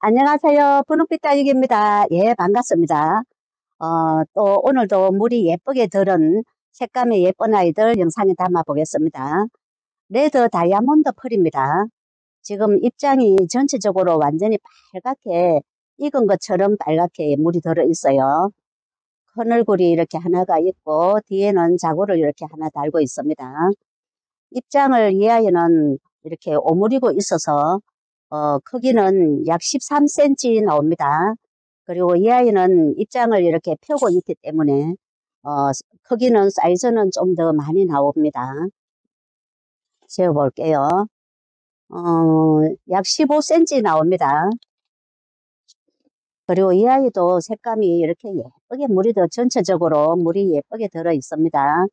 안녕하세요. 분홍빛 딸기입니다. 예, 반갑습니다. 또 오늘도 물이 예쁘게 들은 색감이 예쁜 아이들 영상에 담아 보겠습니다. 레드 다이아몬드 펄입니다. 지금 입장이 전체적으로 완전히 빨갛게 익은 것처럼 빨갛게 물이 들어 있어요. 큰 얼굴이 이렇게 하나가 있고 뒤에는 자구를 이렇게 하나 달고 있습니다. 입장을 이 아이는 이렇게 오므리고 있어서 크기는 약 13cm 나옵니다. 그리고 이 아이는 입장을 이렇게 펴고 있기 때문에 크기는 사이즈는 좀 더 많이 나옵니다. 재어볼게요. 약 15cm 나옵니다. 그리고 이 아이도 색감이 이렇게 예쁘게 물이 전체적으로 물이 예쁘게 들어 있습니다.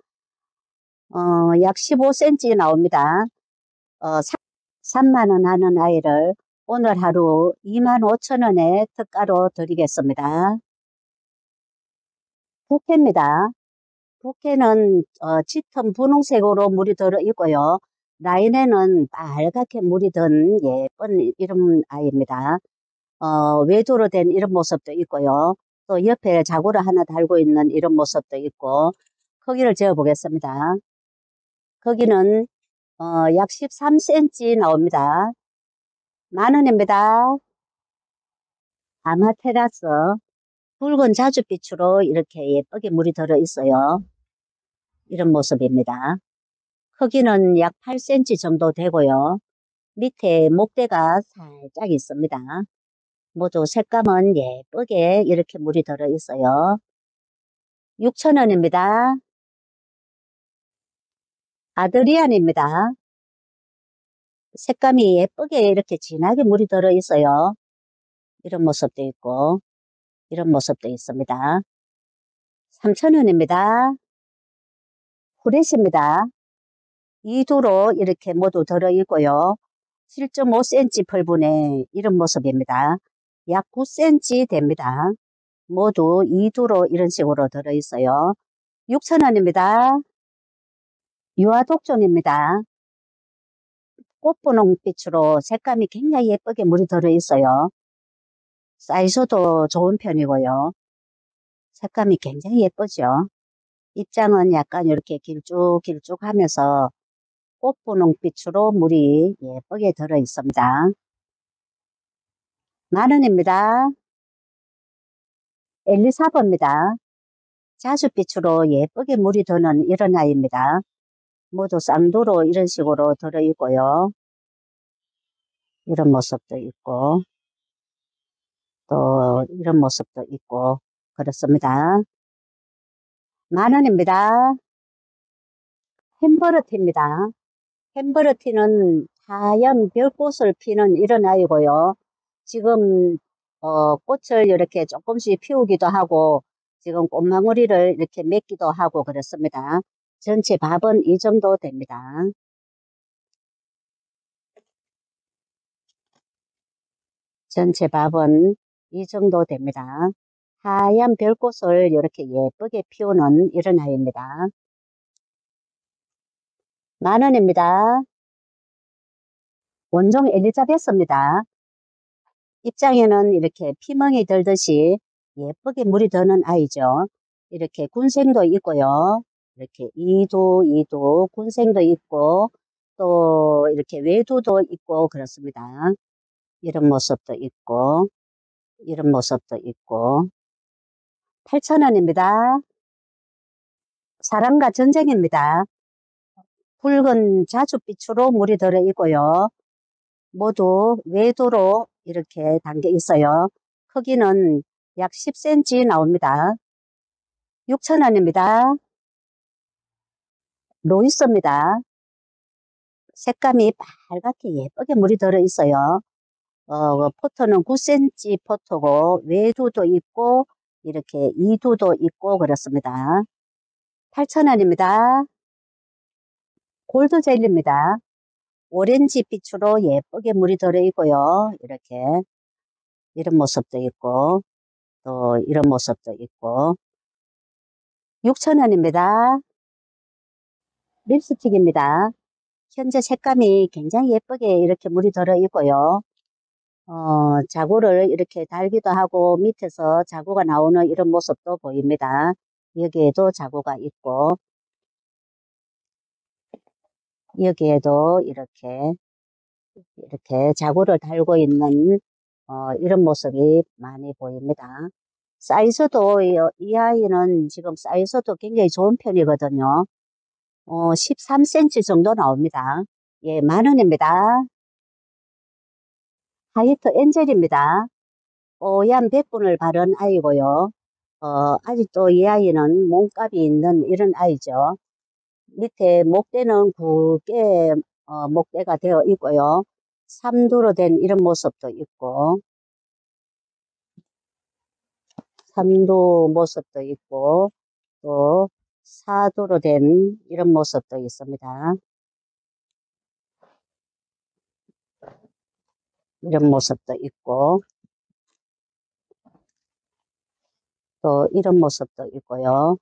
약 15cm 나옵니다. 3만 원 하는 아이를 오늘 하루 25,000원에 특가로 드리겠습니다. 부케입니다. 부케는 짙은 분홍색으로 물이 들어 있고요. 라인에는 빨갛게 물이 든 예쁜 이런 아이입니다. 외도로 된 이런 모습도 있고요. 또 옆에 자구를 하나 달고 있는 이런 모습도 있고, 크기를 재어 보겠습니다. 크기는 약 13cm 나옵니다. 10,000원입니다. 아마테라스 붉은 자줏빛으로 이렇게 예쁘게 물이 들어 있어요. 이런 모습입니다. 크기는 약 8cm 정도 되고요. 밑에 목대가 살짝 있습니다. 모두 색감은 예쁘게 이렇게 물이 들어 있어요. 6,000원입니다. 아드리안입니다. 색감이 예쁘게 이렇게 진하게 물이 들어 있어요. 이런 모습도 있고 이런 모습도 있습니다. 3,000원입니다. 후레쉬입니다. 2두로 이렇게 모두 들어 있고요. 7.5cm 펄분의 이런 모습입니다. 약 9cm 됩니다. 모두 2두로 이런 식으로 들어 있어요. 6,000원입니다. 유화독존입니다. 꽃분홍빛으로 색감이 굉장히 예쁘게 물이 들어 있어요. 사이즈도 좋은 편이고요. 색감이 굉장히 예쁘죠. 입장은 약간 이렇게 길쭉길쭉 하면서 꽃분홍빛으로 물이 예쁘게 들어 있습니다. 10,000원입니다. 엘리사버입니다. 자줏빛으로 예쁘게 물이 드는 이런 아이입니다. 모두 쌍두로 이런 식으로 들어 있고요. 이런 모습도 있고 또 이런 모습도 있고 그렇습니다. 10,000원입니다. 햄버러티입니다. 햄버러티는 하얀 별꽃을 피는 이런 아이고요. 지금 꽃을 이렇게 조금씩 피우기도 하고 지금 꽃망울이를 이렇게 맺기도 하고 그렇습니다. 전체 밥은 이 정도 됩니다. 전체 밥은 이 정도 됩니다. 하얀 별꽃을 이렇게 예쁘게 피우는 이런 아이입니다. 10,000원입니다. 원종 엘리자베스입니다. 입장에는 이렇게 피멍이 들듯이 예쁘게 물이 드는 아이죠. 이렇게 군생도 있고요. 이렇게 이두 군생도 있고 또 이렇게 외두도 있고 그렇습니다. 이런 모습도 있고 이런 모습도 있고 8,000원입니다. 사랑과 전쟁입니다. 붉은 자줏빛으로 물이 들어 있고요. 모두 외도로 이렇게 담겨 있어요. 크기는 약 10cm 나옵니다. 6,000원입니다. 로이스입니다. 색감이 빨갛게 예쁘게 물이 들어 있어요. 포토는 9cm 포토고 외두도 있고 이렇게 이두도 있고 그렇습니다. 8,000원입니다. 골드젤리입니다. 오렌지 빛으로 예쁘게 물이 들어 있고요. 이렇게 이런 모습도 있고 또 이런 모습도 있고 6,000원입니다. 립스틱입니다. 현재 색감이 굉장히 예쁘게 이렇게 물이 들어 있고요. 자구를 이렇게 달기도 하고 밑에서 자구가 나오는 이런 모습도 보입니다. 여기에도 자구가 있고 여기에도 이렇게 자구를 달고 있는 이런 모습이 많이 보입니다. 사이즈도 이 아이는 지금 사이즈도 굉장히 좋은 편이거든요. 13cm 정도 나옵니다. 예, 10,000원입니다. 하이트 엔젤입니다. 뽀얀 백분을 바른 아이고요. 아직도 이 아이는 몸값이 있는 이런 아이죠. 밑에 목대는 굵게 목대가 되어 있고요. 3두로 된 이런 모습도 있고 3두 모습도 있고 또 4두로 된 이런 모습도 있습니다. 이런 모습도 있고 또 이런 모습도 있고요.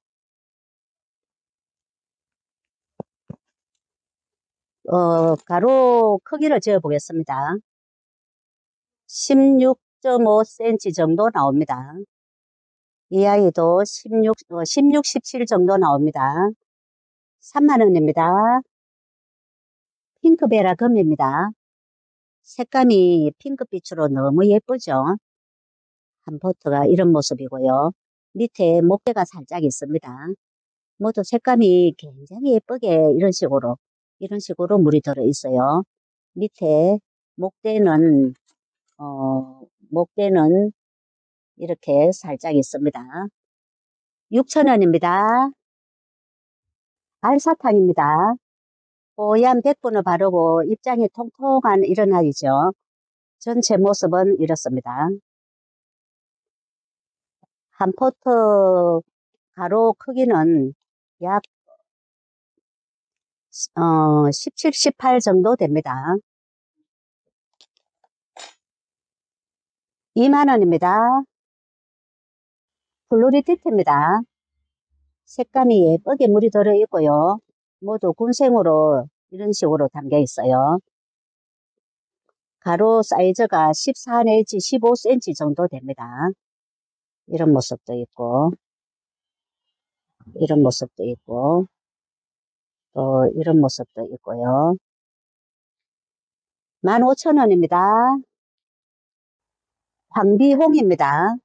가로 크기를 재어 보겠습니다. 16.5cm 정도 나옵니다. 이 아이도 17 정도 나옵니다. 30,000원입니다. 핑크베라 금입니다. 색감이 핑크빛으로 너무 예쁘죠? 한포트가 이런 모습이고요. 밑에 목대가 살짝 있습니다. 모두 색감이 굉장히 예쁘게 이런 식으로 물이 들어 있어요. 밑에 목대는 목대는 이렇게 살짝 있습니다. 6,000원입니다. 알사탕입니다. 뽀얀 백분을 바르고 입장이 통통한 이런 아이죠. 전체 모습은 이렇습니다. 한 포트 가로 크기는 약 17, 18 정도 됩니다. 20,000원입니다. 플로리티트입니다. 색감이 예쁘게 물이 들어 있고요. 모두 군생으로 이런 식으로 담겨 있어요. 가로 사이즈가 14 내지 15cm 정도 됩니다. 이런 모습도 있고 이런 모습도 있고 또 이런 모습도 있고요. 15,000원입니다. 황비홍입니다.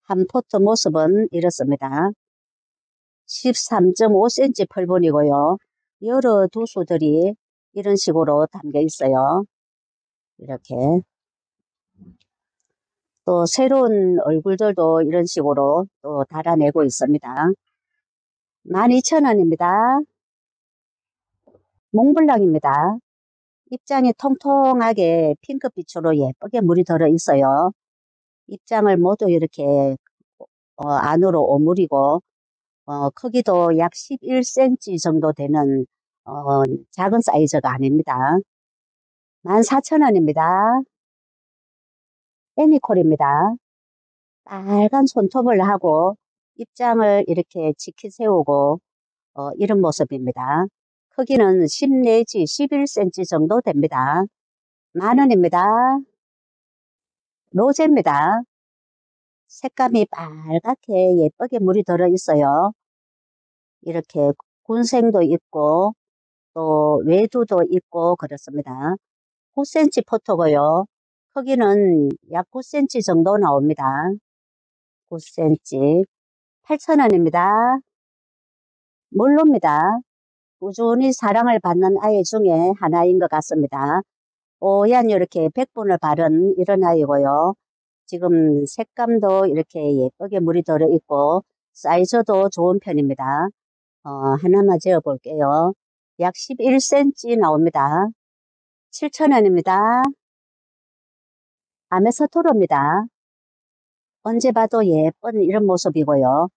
한 포트 모습은 이렇습니다. 13.5cm 펄분이고요. 여러 두수들이 이런 식으로 담겨 있어요. 이렇게. 또 새로운 얼굴들도 이런 식으로 또 달아내고 있습니다. 12,000원입니다. 몽블랑입니다. 입장이 통통하게 핑크빛으로 예쁘게 물이 들어 있어요. 입장을 모두 이렇게 안으로 오므리고 크기도 약 11cm 정도 되는 작은 사이즈가 아닙니다. 14,000원입니다. 애니콜입니다. 빨간 손톱을 하고 입장을 이렇게 치키 세우고 이런 모습입니다. 크기는 10 내지 11cm 정도 됩니다. 10,000원입니다. 로제입니다. 색감이 빨갛게 예쁘게 물이 들어 있어요. 이렇게 군생도 있고 또 외두도 있고 그렇습니다. 9cm 포토고요. 크기는 약 9cm 정도 나옵니다. 9cm. 8,000원입니다. 몰로입니다. 꾸준히 사랑을 받는 아이 중에 하나인 것 같습니다. 뽀얀 이렇게 백분을 바른 이런 아이고요. 지금 색감도 이렇게 예쁘게 물이 들어있고 사이즈도 좋은 편입니다. 하나만 재어 볼게요. 약 11cm 나옵니다. 7,000원입니다. 아메사토로입니다. 언제 봐도 예쁜 이런 모습이고요.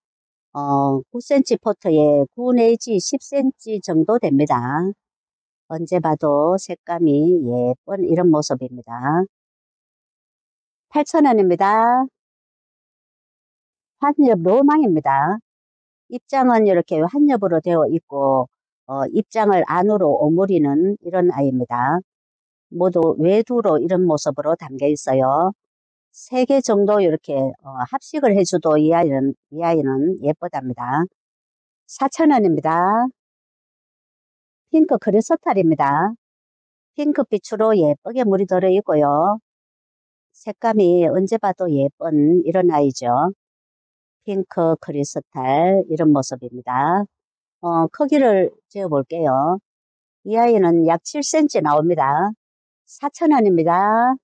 9cm 포트에 9 내지 10cm 정도 됩니다. 언제 봐도 색감이 예쁜 이런 모습입니다. 8,000원입니다. 한엽 로망입니다. 입장은 이렇게 한엽으로 되어 있고 입장을 안으로 오므리는 이런 아이입니다. 모두 외두로 이런 모습으로 담겨 있어요. 3개 정도 이렇게 합식을 해줘도 이 아이는 예쁘답니다. 4,000원입니다. 핑크 크리스탈입니다. 핑크빛으로 예쁘게 물이 들어있고요. 색감이 언제 봐도 예쁜 이런 아이죠. 핑크 크리스탈 이런 모습입니다. 크기를 재어볼게요. 이 아이는 약 7cm 나옵니다. 4,000원입니다.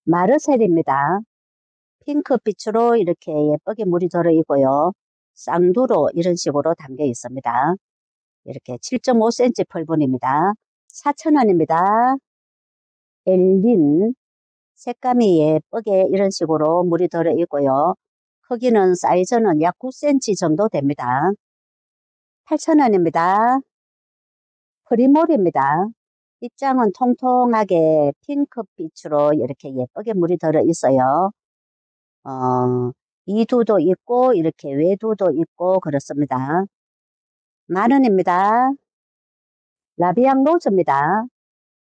마르셀입니다. 핑크빛으로 이렇게 예쁘게 물이 들어있고요. 쌍두로 이런 식으로 담겨 있습니다. 이렇게 7.5cm 펄분입니다. 4,000원입니다. 엘린 색감이 예쁘게 이런 식으로 물이 들어있고요. 크기는 사이즈는 약 9cm 정도 됩니다. 8,000원입니다. 프리몰입니다. 입장은 통통하게 핑크빛으로 이렇게 예쁘게 물이 들어있어요. 이두도 있고 이렇게 외두도 있고 그렇습니다. 10,000원입니다. 라비앙 로즈입니다.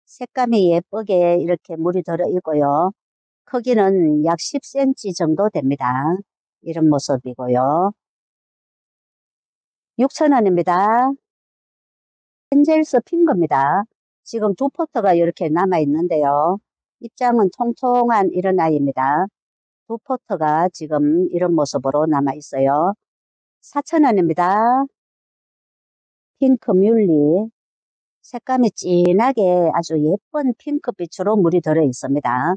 색감이 예쁘게 이렇게 물이 들어있고요. 크기는 약 10cm 정도 됩니다. 이런 모습이고요. 6,000원입니다. 엔젤스 핑크입니다. 지금 2포트가 이렇게 남아 있는데요. 입장은 통통한 이런 아이입니다. 2포트가 지금 이런 모습으로 남아 있어요. 4,000원입니다. 핑크 뮬리 색감이 진하게 아주 예쁜 핑크빛으로 물이 들어 있습니다.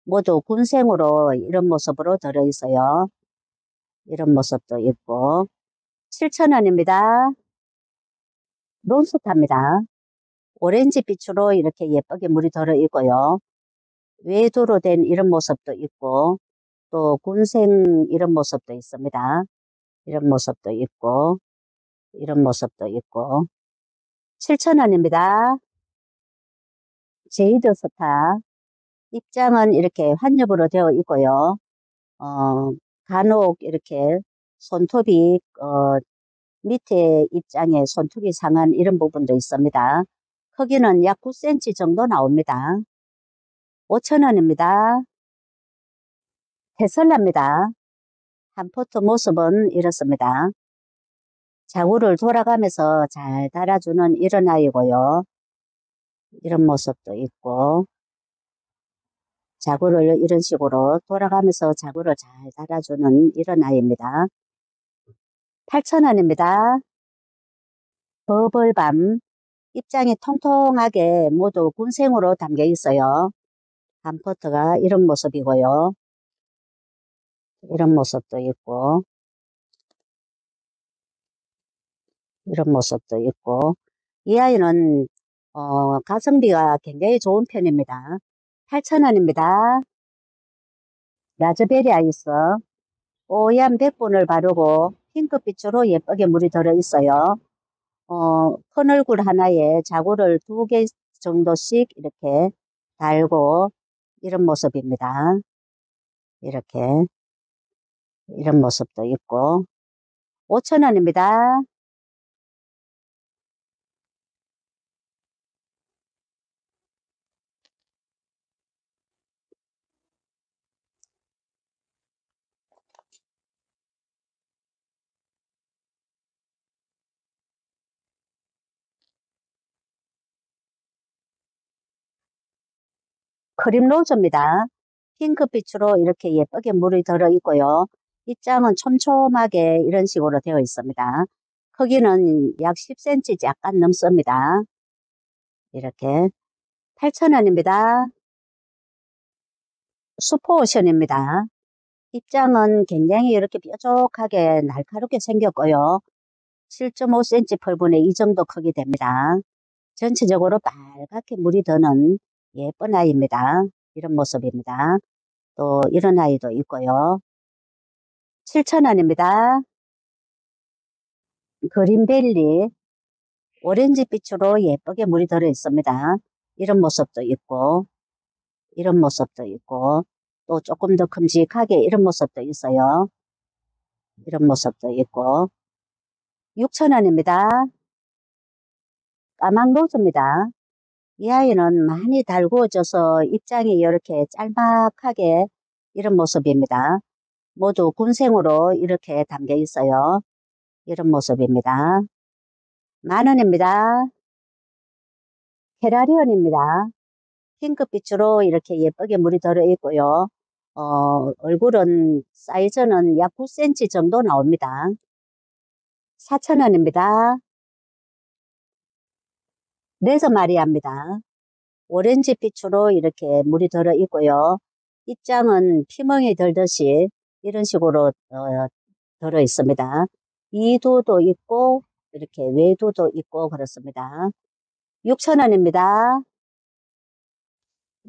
모두 군생으로 이런 모습으로 들어 있어요. 이런 모습도 있고 7,000원입니다. 론스타입니다. 오렌지빛으로 이렇게 예쁘게 물이 들어 있고요. 외도로 된 이런 모습도 있고 또 군생 이런 모습도 있습니다. 이런 모습도 있고 이런 모습도 있고 7,000원입니다. 제이드 스타 입장은 이렇게 환엽으로 되어 있고요. 간혹 이렇게 손톱이 밑에 입장에 손톱이 상한 이런 부분도 있습니다. 크기는 약 9cm 정도 나옵니다. 5,000원입니다. 테슬라입니다. 한 포트 모습은 이렇습니다. 자구를 돌아가면서 잘 달아주는 이런 아이고요. 이런 모습도 있고 자구를 이런 식으로 돌아가면서 자구를 잘 달아주는 이런 아이입니다. 8,000원입니다. 버블밤 입장이 통통하게 모두 군생으로 담겨 있어요. 한 포트가 이런 모습이고요. 이런 모습도 있고 이런 모습도 있고 이 아이는 가성비가 굉장히 좋은 편입니다. 8,000원입니다. 라즈베리 아이스 뽀얀 백분을 바르고 핑크빛으로 예쁘게 물이 들어있어요. 큰 얼굴 하나에 자구를 2개 정도씩 이렇게 달고 이런 모습입니다. 이렇게 이런 모습도 있고 5,000원입니다. 크림 로즈입니다. 핑크빛으로 이렇게 예쁘게 물이 들어있고요. 입장은 촘촘하게 이런 식으로 되어 있습니다. 크기는 약 10cm 약간 넘습니다. 이렇게 8,000원입니다. 슈퍼오션입니다. 입장은 굉장히 이렇게 뾰족하게 날카롭게 생겼고요. 7.5cm 펄분의 이 정도 크기 됩니다. 전체적으로 빨갛게 물이 드는 예쁜 아이입니다. 이런 모습입니다. 또 이런 아이도 있고요. 7,000원입니다. 그린벨리 오렌지빛으로 예쁘게 물이 들어 있습니다. 이런 모습도 있고 이런 모습도 있고 또 조금 더 큼직하게 이런 모습도 있어요. 이런 모습도 있고 6,000원입니다. 까망 로즈입니다. 이 아이는 많이 달구어져서 입장이 이렇게 짤막하게 이런 모습입니다. 모두 군생으로 이렇게 담겨 있어요. 이런 모습입니다. 10,000원입니다. 헤라리온입니다. 핑크빛으로 이렇게 예쁘게 물이 들어있고요. 얼굴은 사이즈는 약 9cm 정도 나옵니다. 4,000원입니다. 레서 마리아입니다. 오렌지 빛으로 이렇게 물이 들어있고요. 입장은 피멍이 들듯이 이런 식으로 들어있습니다. 이두도 있고 이렇게 외두도 있고 그렇습니다. 6,000원입니다.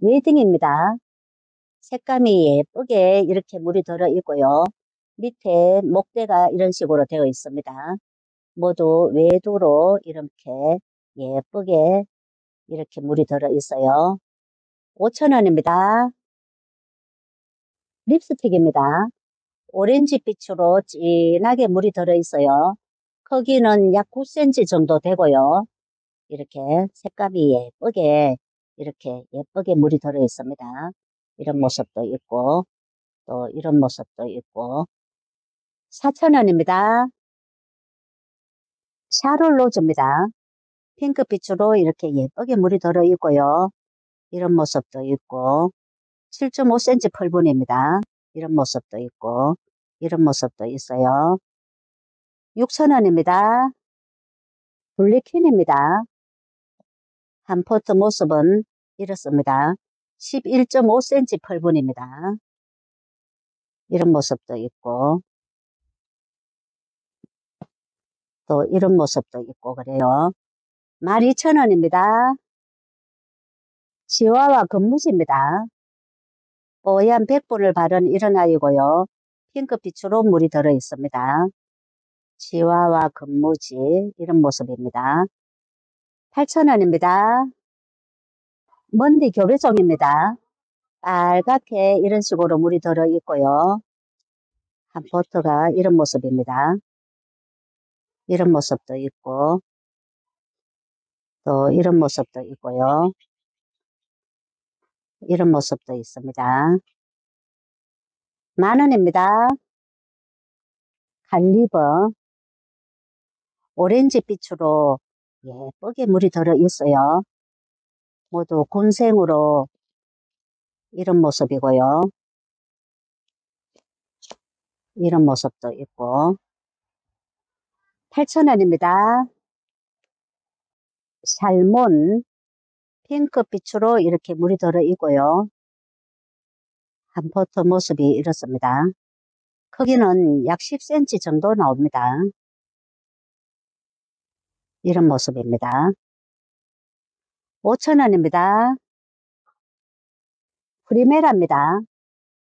웨딩입니다. 색감이 예쁘게 이렇게 물이 들어있고요. 밑에 목대가 이런 식으로 되어 있습니다. 모두 외두로 이렇게 예쁘게 이렇게 물이 들어있어요. 5,000원입니다. 립스틱입니다. 오렌지 빛으로 진하게 물이 들어있어요. 크기는 약 9cm 정도 되고요. 이렇게 색감이 예쁘게 이렇게 예쁘게 물이 들어있습니다. 이런 모습도 있고 또 이런 모습도 있고 4,000원입니다. 샤론 로즈입니다. 핑크빛으로 이렇게 예쁘게 물이 들어있고요. 이런 모습도 있고 7.5cm 펄분입니다. 이런 모습도 있고 이런 모습도 있어요. 6,000원입니다. 블랙퀸입니다. 한 포트 모습은 이렇습니다. 11.5cm 펄분입니다. 이런 모습도 있고 또 이런 모습도 있고 그래요. 12,000원입니다. 치와와 금무지입니다. 뽀얀 백분을 바른 이런 아이고요. 핑크빛으로 물이 들어 있습니다. 치와와 금무지 이런 모습입니다. 8,000원입니다. 먼디 교배송입니다. 빨갛게 이런 식으로 물이 들어 있고요. 한 포트가 이런 모습입니다. 이런 모습도 있고 또 이런 모습도 있고요. 이런 모습도 있습니다. 10,000원입니다. 갈리버 오렌지 빛으로 예쁘게 물이 들어 있어요. 모두 군생으로 이런 모습이고요. 이런 모습도 있고 8,000원입니다. 살몬 핑크빛으로 이렇게 물이 들어 있고요. 한 포트 모습이 이렇습니다. 크기는 약 10cm 정도 나옵니다. 이런 모습입니다. 5,000원입니다. 프리메라입니다.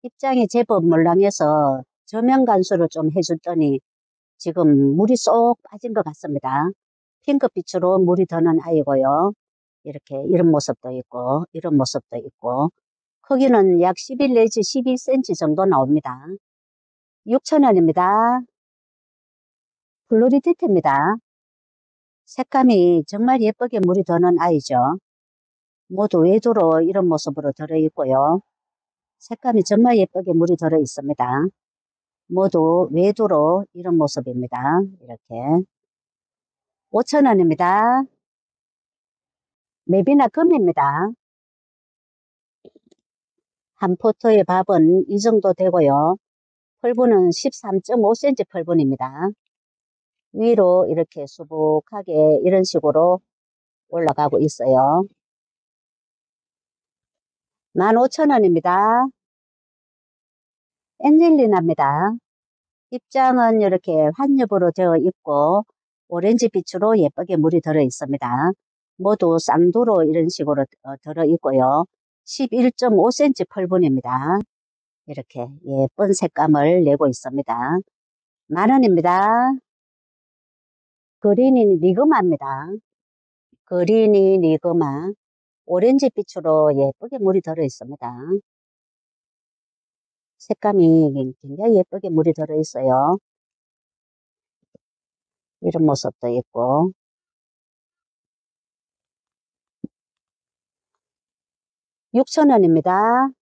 입장이 제법 물랑해서 저면 간수를 좀 해줬더니 지금 물이 쏙 빠진 것 같습니다. 핑크빛으로 물이 드는 아이고요. 이렇게 이런 모습도 있고 이런 모습도 있고 크기는 약 11 내지 12cm 정도 나옵니다. 6,000원입니다. 플로리디트입니다. 색감이 정말 예쁘게 물이 드는 아이죠. 모두 외두로 이런 모습으로 들어있고요. 색감이 정말 예쁘게 물이 들어 있습니다. 모두 외두로 이런 모습입니다. 이렇게 5,000원입니다. 맵이나 금입니다. 한 포트의 밥은 이 정도 되고요. 펄분은 13.5cm 펄분입니다. 위로 이렇게 수북하게 이런 식으로 올라가고 있어요. 15,000원입니다. 엔젤리나입니다. 입장은 이렇게 환엽으로 되어 있고 오렌지 빛으로 예쁘게 물이 들어 있습니다. 모두 쌍두로 이런 식으로 들어 있고요. 11.5cm 펄분입니다. 이렇게 예쁜 색감을 내고 있습니다. 10,000원입니다. 그린이 니그마입니다. 그린이 니그마 오렌지 빛으로 예쁘게 물이 들어 있습니다. 색감이 굉장히 예쁘게 물이 들어 있어요. 이런 모습도 있고 6,000원입니다.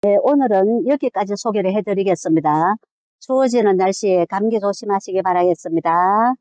네, 오늘은 여기까지 소개를 해드리겠습니다. 추워지는 날씨에 감기 조심하시기 바라겠습니다.